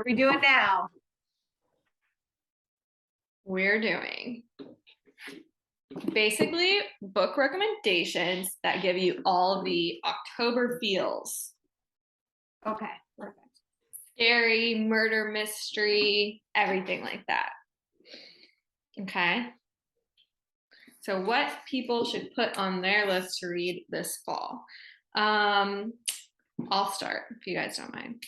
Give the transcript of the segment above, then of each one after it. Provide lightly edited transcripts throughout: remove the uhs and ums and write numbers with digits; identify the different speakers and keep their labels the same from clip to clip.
Speaker 1: are we doing now?
Speaker 2: We're doing basically book recommendations that give you all the October feels.
Speaker 1: Okay, perfect.
Speaker 2: Scary, murder, mystery, everything like that. Okay. So what people should put on their list to read this fall. I'll start if you guys don't mind.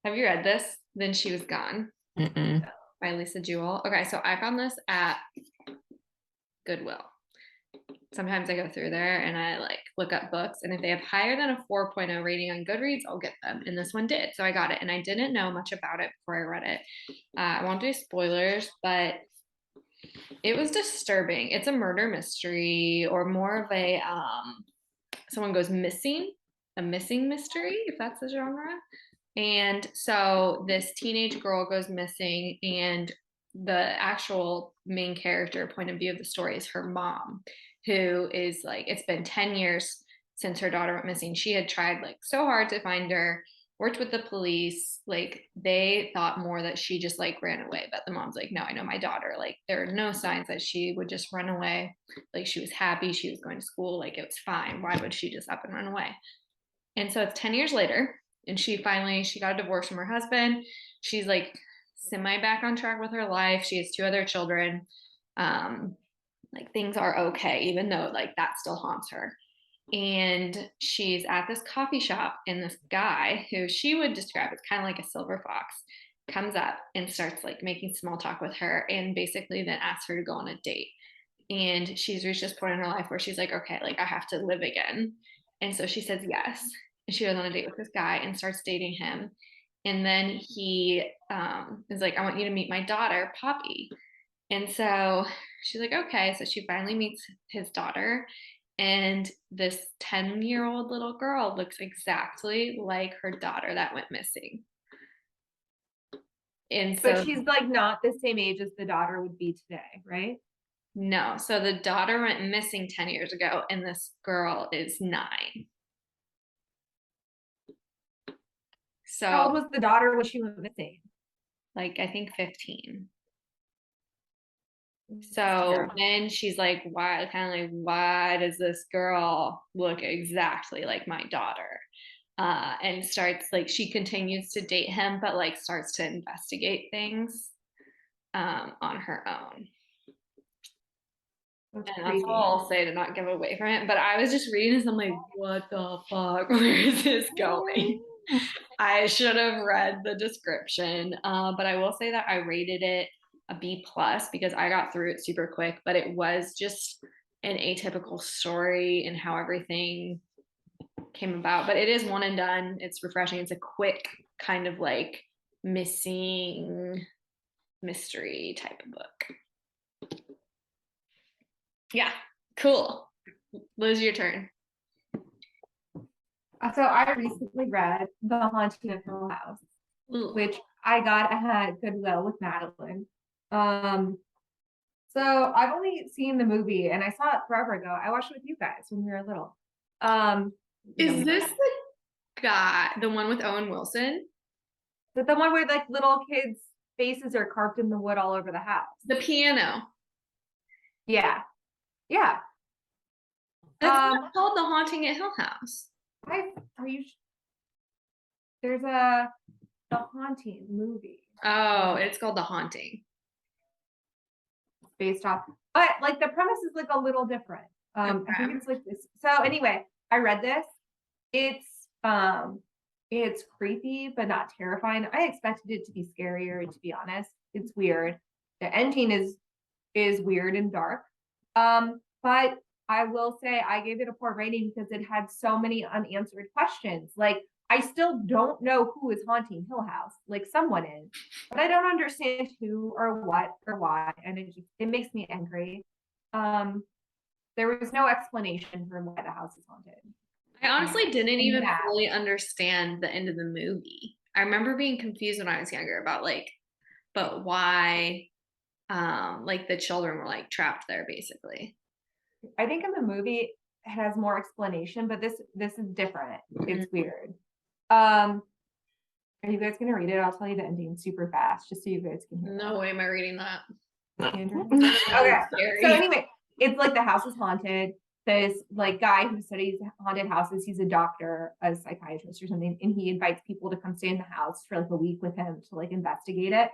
Speaker 2: Have you read this? Then She Was Gone by Lisa Jewell. Okay, so I found this at Goodwill. Sometimes I go through there and I like look up books, and if they have higher than a 4.0 rating on Goodreads, I'll get them. And this one did, so I got it. And I didn't know much about it before I read it. I won't do spoilers, but it was disturbing. It's a murder mystery, or more of a someone goes missing, a missing mystery, if that's the genre. And so this teenage girl goes missing, and the actual main character point of view of the story is her mom, who is like, it's been 10 years since her daughter went missing. She had tried like so hard to find her, worked with the police. Like they thought more that she just like ran away, but the mom's like, no, I know my daughter. Like there are no signs that she would just run away. Like she was happy, she was going to school, like it was fine. Why would she just up and run away? And so it's 10 years later, and she got a divorce from her husband. She's like semi back on track with her life. She has 2 other children. Like things are okay, even though like that still haunts her. And she's at this coffee shop, and this guy who she would describe as kind of like a silver fox comes up and starts like making small talk with her, and basically then asks her to go on a date. And she's reached this point in her life where she's like, okay, like I have to live again. And so she says yes. And she goes on a date with this guy and starts dating him. And then he is like, I want you to meet my daughter, Poppy. And so she's like, okay. So she finally meets his daughter. And this 10-year-old little girl looks exactly like her daughter that went missing. And
Speaker 1: But
Speaker 2: so,
Speaker 1: she's like not the same age as the daughter would be today, right?
Speaker 2: no. So the daughter went missing 10 years ago, and this girl is 9.
Speaker 1: How old
Speaker 2: So,
Speaker 1: was the daughter when she went missing?
Speaker 2: like, I think 15. So then she's like, why, kind of like, why does this girl look exactly like my daughter? And starts like, she continues to date him, but like starts to investigate things on her own.
Speaker 1: That's
Speaker 2: And that's
Speaker 1: creepy.
Speaker 2: all I'll say to not give away from it. But I was just reading this, I'm like, what the fuck? Where is this going? I should have read the description. But I will say that I rated it a B plus because I got through it super quick, but it was just an atypical story and how everything came about. But it is one and done. It's refreshing. It's a quick kind of like missing mystery type of book. Yeah, cool. Liz, your turn.
Speaker 1: So I recently read The Haunting of Hill House, which I got at Goodwill with Madeline. So I've only seen the movie, and I saw it forever ago. I watched it with you guys when we were little.
Speaker 2: Is this the guy, the one with Owen Wilson?
Speaker 1: But the one where like little kids' faces are carved in the wood all over the house.
Speaker 2: The piano.
Speaker 1: Yeah. Yeah.
Speaker 2: That's not called The Haunting at Hill House.
Speaker 1: Are you? There's The Haunting movie.
Speaker 2: Oh, it's called The Haunting.
Speaker 1: Based off, but like the premise is like a little different.
Speaker 2: Okay.
Speaker 1: I think it's like this. So anyway, I read this. It's creepy, but not terrifying. I expected it to be scarier, to be honest. It's weird. The ending is weird and dark. But I will say I gave it a poor rating because it had so many unanswered questions. Like I still don't know who is haunting Hill House. Like someone is, but I don't understand who or what or why, and it makes me angry. There was no explanation for why the house is haunted.
Speaker 2: I honestly didn't even fully understand the end of the movie. I remember being confused when I was younger about like, but why like the children were like trapped there basically.
Speaker 1: I think in the movie it has more explanation, but this is different. It's weird. Are you guys gonna read it? I'll tell you the ending super fast, just so you guys can hear.
Speaker 2: No way am I reading that.
Speaker 1: Andrew?
Speaker 2: Okay.
Speaker 1: So anyway, it's like the house is haunted. This like guy who studies haunted houses, he's a doctor, a psychiatrist or something, and he invites people to come stay in the house for like a week with him to like investigate it.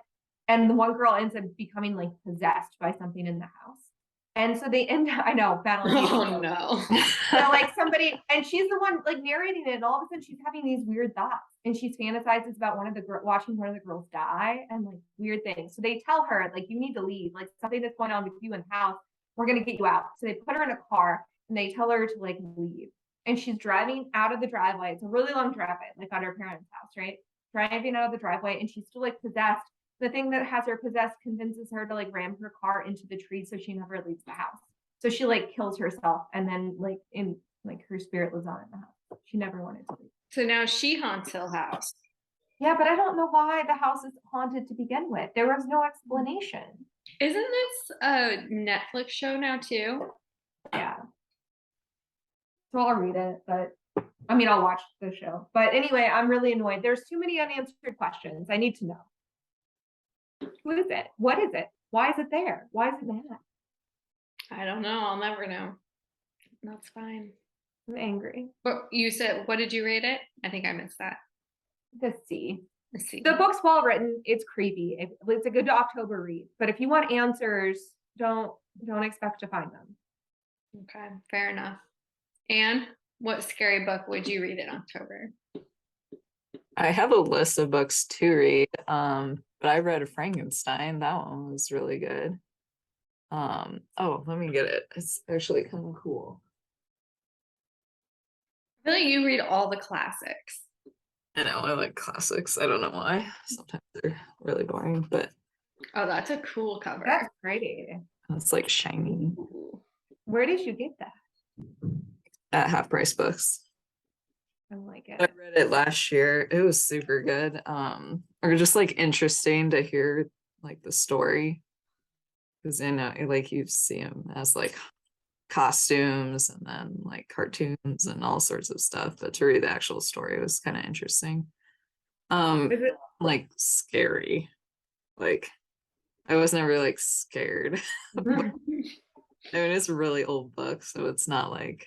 Speaker 1: And the one girl ends up becoming like possessed by something in the house. And so they end up, I know,
Speaker 2: Oh no.
Speaker 1: so like somebody, and she's the one like narrating it, and all of a sudden she's having these weird thoughts, and she's fantasizes about watching one of the girls die, and like weird things. So they tell her like, you need to leave, like something that's going on with you in the house. We're gonna get you out. So they put her in a car, and they tell her to like leave. And she's driving out of the driveway. It's a really long driveway, like at her parents' house, right? Driving out of the driveway, and she's still like possessed. The thing that has her possessed convinces her to like ram her car into the tree so she never leaves the house. So she like kills herself, and then like in like her spirit lives on in the house. She never wanted to leave.
Speaker 2: So now she haunts Hill House.
Speaker 1: Yeah, but I don't know why the house is haunted to begin with. There was no explanation.
Speaker 2: Isn't this a Netflix show now too?
Speaker 1: Yeah. So I'll read it, but I mean, I'll watch the show. But anyway, I'm really annoyed. There's too many unanswered questions. I need to know. Who is it? What is it? Why is it there? Why is it mad?
Speaker 2: I don't know. I'll never know. That's fine.
Speaker 1: I'm angry.
Speaker 2: But you said, what did you rate it? I think I missed that.
Speaker 1: The C.
Speaker 2: Let's see.
Speaker 1: The book's well written. It's creepy. It's a good October read. But if you want answers, don't expect to find them.
Speaker 2: Okay, fair enough. And what scary book would you read in October?
Speaker 3: I have a list of books to read, but I read Frankenstein. That one was really good. Oh, let me get it. It's actually kind of cool.
Speaker 2: I feel like you read all the classics.
Speaker 3: I know, I like classics. I don't know why. Sometimes they're really boring, but
Speaker 2: Oh, that's a cool cover.
Speaker 1: That's pretty.
Speaker 3: it's like shiny.
Speaker 2: Ooh.
Speaker 1: Where did you get that?
Speaker 3: At Half Price Books.
Speaker 1: I like
Speaker 3: I
Speaker 1: it.
Speaker 3: read it last year. It was super good. Or just like interesting to hear like the story. Because in like you see them as like costumes and then like cartoons and all sorts of stuff, but to read the actual story was kind of interesting.
Speaker 1: Is it
Speaker 3: Like scary. Like I was never like scared. I mean, it's a really old book, so it's not like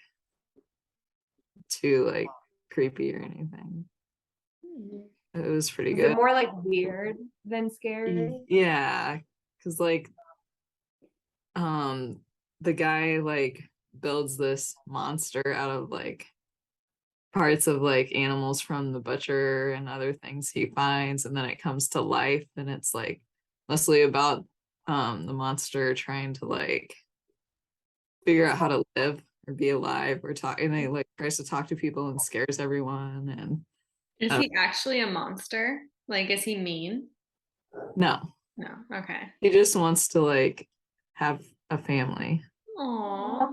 Speaker 3: too like creepy or anything. It was pretty
Speaker 1: is
Speaker 3: good.
Speaker 1: it more like weird than scary?
Speaker 3: Yeah, because like the guy like builds this monster out of like parts of like animals from the butcher and other things he finds, and then it comes to life, and it's like mostly about the monster trying to like figure out how to live or be alive or talk, and he like tries to talk to people and scares everyone. And
Speaker 2: Is he actually a monster? Like, is he mean?
Speaker 3: no,
Speaker 2: Okay.
Speaker 3: he just wants to like have a family.
Speaker 2: Aww.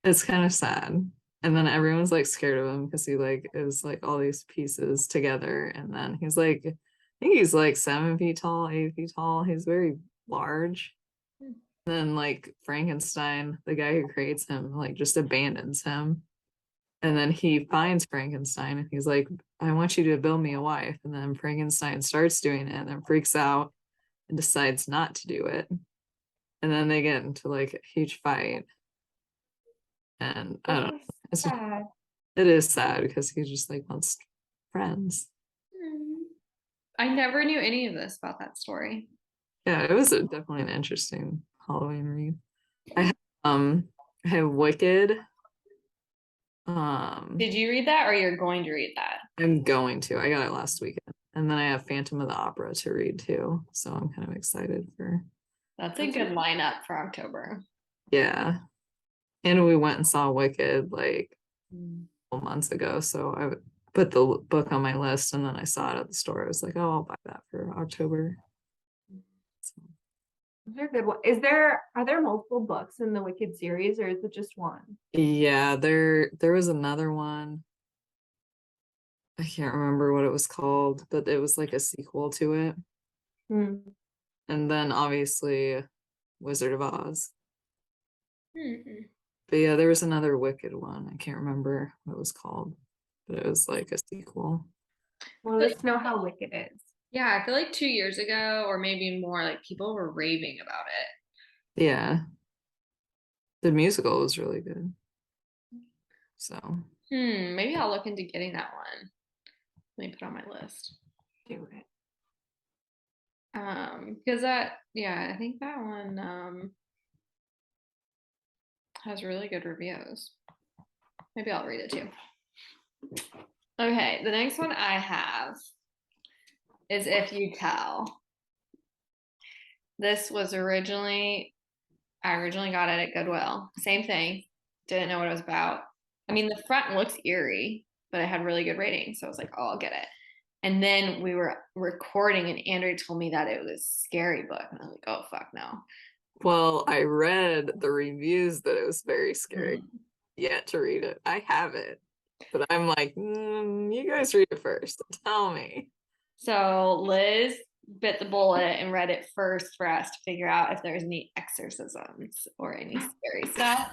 Speaker 3: It's kind of sad. And then everyone's like scared of him because he like is like all these pieces together. And then he's like, I think he's like 7 feet tall, 8 feet tall. He's very large. And then like Frankenstein, the guy who creates him, like just abandons him. And then he finds Frankenstein and he's like, I want you to build me a wife. And then Frankenstein starts doing it and then freaks out and decides not to do it. And then they get into like a huge fight. And I don't know. It's
Speaker 1: sad.
Speaker 3: It is sad because he just like wants friends.
Speaker 2: I never knew any of this about that story.
Speaker 3: Yeah, it was definitely an interesting Halloween read. I have Wicked.
Speaker 2: Did you read that or you're going to read that?
Speaker 3: I'm going to. I got it last weekend. And then I have Phantom of the Opera to read too. So I'm kind of excited for.
Speaker 2: That's a good lineup for October.
Speaker 3: Yeah. And we went and saw Wicked like a couple months ago. So I put the book on my list and then I saw it at the store. I was like, oh, I'll buy that for October. So.
Speaker 1: They're good. Are there multiple books in the Wicked series, or is it just one?
Speaker 3: Yeah, there was another one. I can't remember what it was called, but it was like a sequel to it.
Speaker 1: Hmm.
Speaker 3: And then obviously Wizard of Oz.
Speaker 2: Mm-hmm.
Speaker 3: But yeah, there was another Wicked one. I can't remember what it was called, but it was like a sequel.
Speaker 1: Well, let's know how Wicked is.
Speaker 2: Yeah, I feel like 2 years ago or maybe more, like people were raving about it.
Speaker 3: Yeah. The musical was really good. So
Speaker 2: Maybe I'll look into getting that one. Let me put on my list.
Speaker 1: Do it.
Speaker 2: Because I think that one has really good reviews. Maybe I'll read it too. Okay, the next one I have is If You Tell. This was I originally got it at Goodwill. Same thing. Didn't know what it was about. I mean, the front looks eerie, but it had really good ratings. So I was like, oh, I'll get it. And then we were recording and Andrew told me that it was a scary book. And I was like, oh, fuck no.
Speaker 3: well, I read the reviews that it was very scary.
Speaker 2: Mhm.
Speaker 3: Yet to read it. I have it. But I'm like, you guys read it first. Tell me.
Speaker 2: So Liz bit the bullet and read it first for us to figure out if there's any exorcisms or any scary stuff.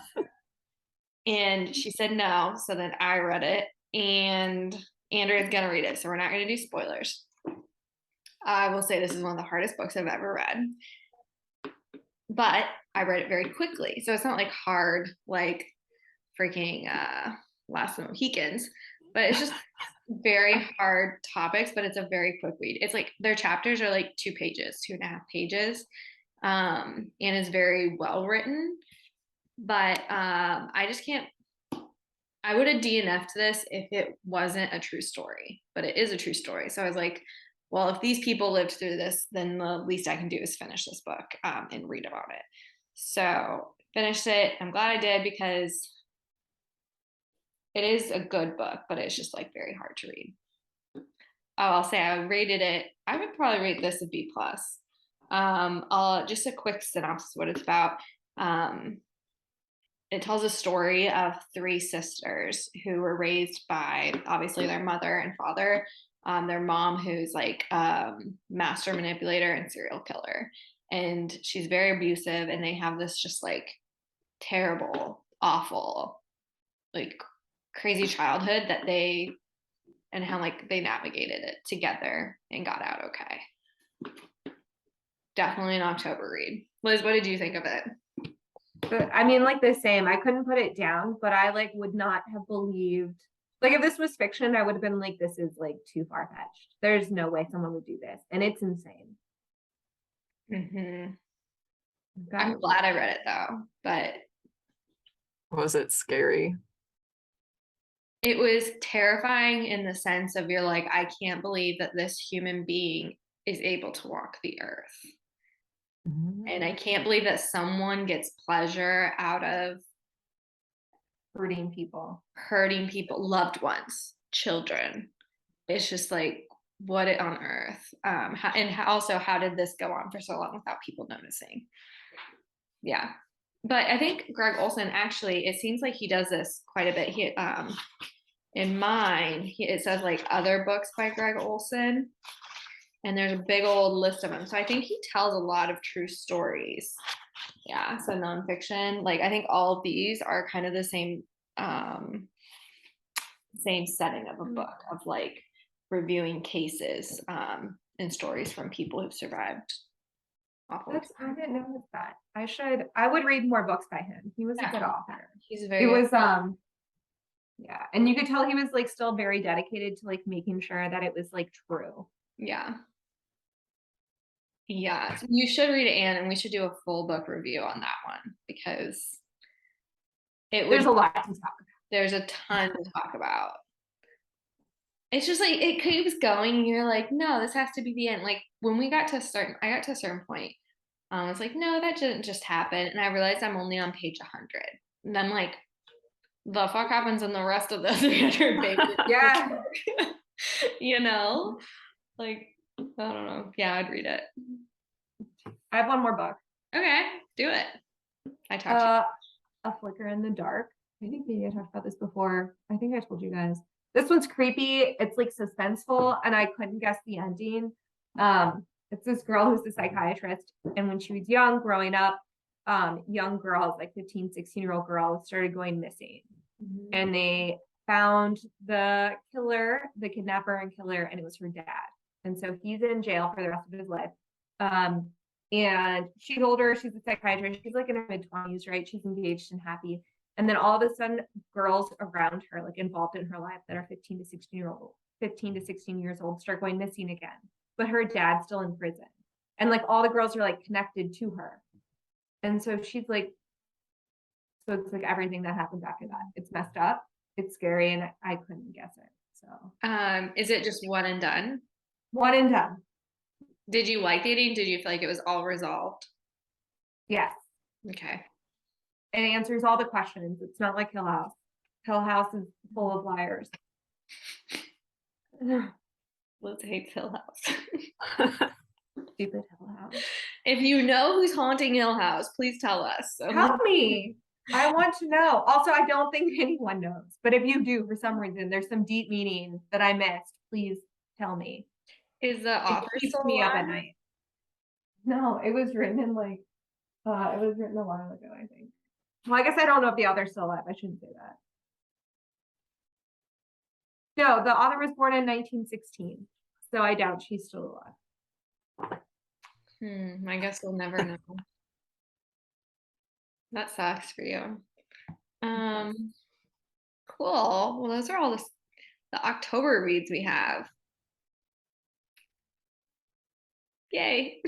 Speaker 2: And she said no. So then I read it and Andrea's gonna read it. So we're not gonna do spoilers. I will say this is one of the hardest books I've ever read. But I read it very quickly. So it's not like hard like freaking Last of the Mohicans, but it's just very hard topics, but it's a very quick read. It's like their chapters are like 2 pages, 2.5 pages, and is very well written. But I just can't. I would have DNF'd this if it wasn't a true story, but it is a true story. So I was like, well, if these people lived through this, then the least I can do is finish this book and read about it. So finished it. I'm glad I did because it is a good book, but it's just like very hard to read. Oh, I'll say I rated it. I would probably rate this a B plus. I'll just a quick synopsis of what it's about. It tells a story of 3 sisters who were raised by obviously their mother and father. Their mom, who's like master manipulator and serial killer, and she's very abusive. And they have this just like terrible, awful, like crazy childhood that they and how like they navigated it together and got out okay. Definitely an October read. Liz, what did you think of it?
Speaker 1: But I mean, like the same. I couldn't put it down, but I like would not have believed. Like if this was fiction, I would have been like, this is like too far fetched. There's no way someone would do this, and it's insane.
Speaker 2: Mm-hmm. I'm glad I read it though, but
Speaker 3: Was it scary?
Speaker 2: it was terrifying in the sense of you're like, I can't believe that this human being is able to walk the earth. And I can't believe that someone gets pleasure out of
Speaker 1: hurting people,
Speaker 2: loved ones, children. It's just like, what on earth? Also, how did this go on for so long without people noticing? Yeah. But I think Greg Olson actually, it seems like he does this quite a bit. He, in mine, it says like other books by Greg Olson, and there's a big old list of them. So I think he tells a lot of true stories. Yeah, so nonfiction. Like I think all of these are kind of the same setting of a book of like reviewing cases and stories from people who've survived.
Speaker 1: I didn't know that. I would read more books by him. He was a good author.
Speaker 2: He's very.
Speaker 1: It was yeah, and you could tell he was like still very dedicated to like making sure that it was like true.
Speaker 2: Yeah. Yeah, you should read it, Anne, and we should do a full book review on that one because
Speaker 1: there's a lot to talk about.
Speaker 2: There's a ton to talk about. It's just like it keeps going. You're like, no, this has to be the end. Like when I got to a certain point. I was like, no, that didn't just happen. And I realized I'm only on page 100. And I'm like, the fuck happens in the rest of the 300 pages?
Speaker 1: Yeah.
Speaker 2: You know? Like, I don't know. Yeah, I'd read it.
Speaker 1: I have one more book.
Speaker 2: Okay, do it. I talked
Speaker 1: A Flicker in the Dark. I think maybe I talked about this before. I think I told you guys. This one's creepy. It's like suspenseful, and I couldn't guess the ending. It's this girl who's a psychiatrist, and when she was young, growing up, young girls, like 15, 16-year-old girls, started going missing. And they found the killer, the kidnapper and killer, and it was her dad. And so he's in jail for the rest of his life. And she's older, she's a psychiatrist, she's like in her mid-20s, right? She's engaged and happy. And then all of a sudden, girls around her, like involved in her life that are 15 to 16 years old, start going missing again. But her dad's still in prison. And like all the girls are like connected to her. And so she's like, so it's like everything that happens after that. It's messed up, it's scary, and I couldn't guess it. So
Speaker 2: is it just one and done?
Speaker 1: one and done.
Speaker 2: Did you like the ending? Did you feel like it was all resolved?
Speaker 1: Yes.
Speaker 2: Okay.
Speaker 1: It answers all the questions. It's not like Hill House. Hill House is full of liars.
Speaker 2: Let's hate Hill House.
Speaker 1: Stupid Hill House.
Speaker 2: If you know who's haunting Hill House, please tell us.
Speaker 1: Help me. I want to know. Also, I don't think anyone knows. But if you do, for some reason, there's some deep meaning that I missed. Please tell me.
Speaker 2: Is the author
Speaker 1: It keeps
Speaker 2: still
Speaker 1: me up at
Speaker 2: alive?
Speaker 1: night. No, it was written in like, it was written a while ago, I think. Well, I guess I don't know if the author's still alive. I shouldn't say that. No, the author was born in 1916. So I doubt she's still alive.
Speaker 2: I guess we'll never know. That sucks for you. Cool. Well, those are all the October reads we have. Yay.